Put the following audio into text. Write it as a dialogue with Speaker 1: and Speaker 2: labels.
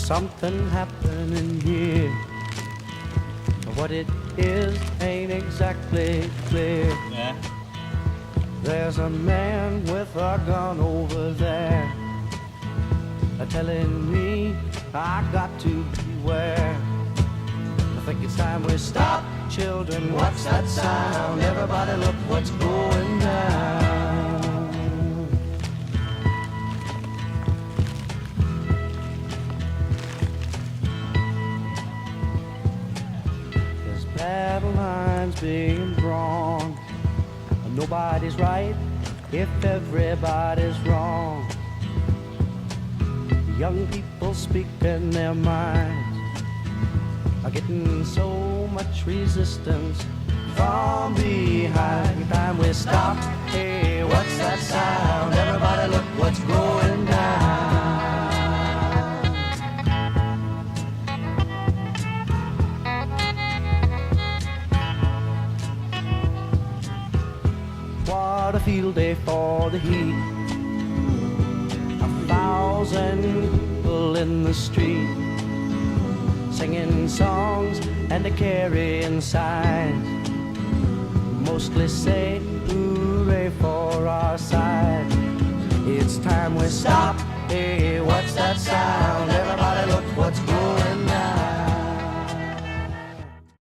Speaker 1: something happening here. What it is ain't exactly clear.
Speaker 2: Yeah.
Speaker 1: There's a man with a gun over there, telling me I got to beware. I think it's time we stop, children. What's that sound? Everybody look what's going down. There's battle lines being drawn. Nobody's right if everybody's wrong. Young people speaking their minds are getting so much resistance from behind. Time we stop. Hey, what's that sound? Everybody look what's going down. What a field day for the heat. 1,000 people in the street, singing songs and a carrying signs, mostly say hooray for our side. It's time we stop. Hey, what's that sound?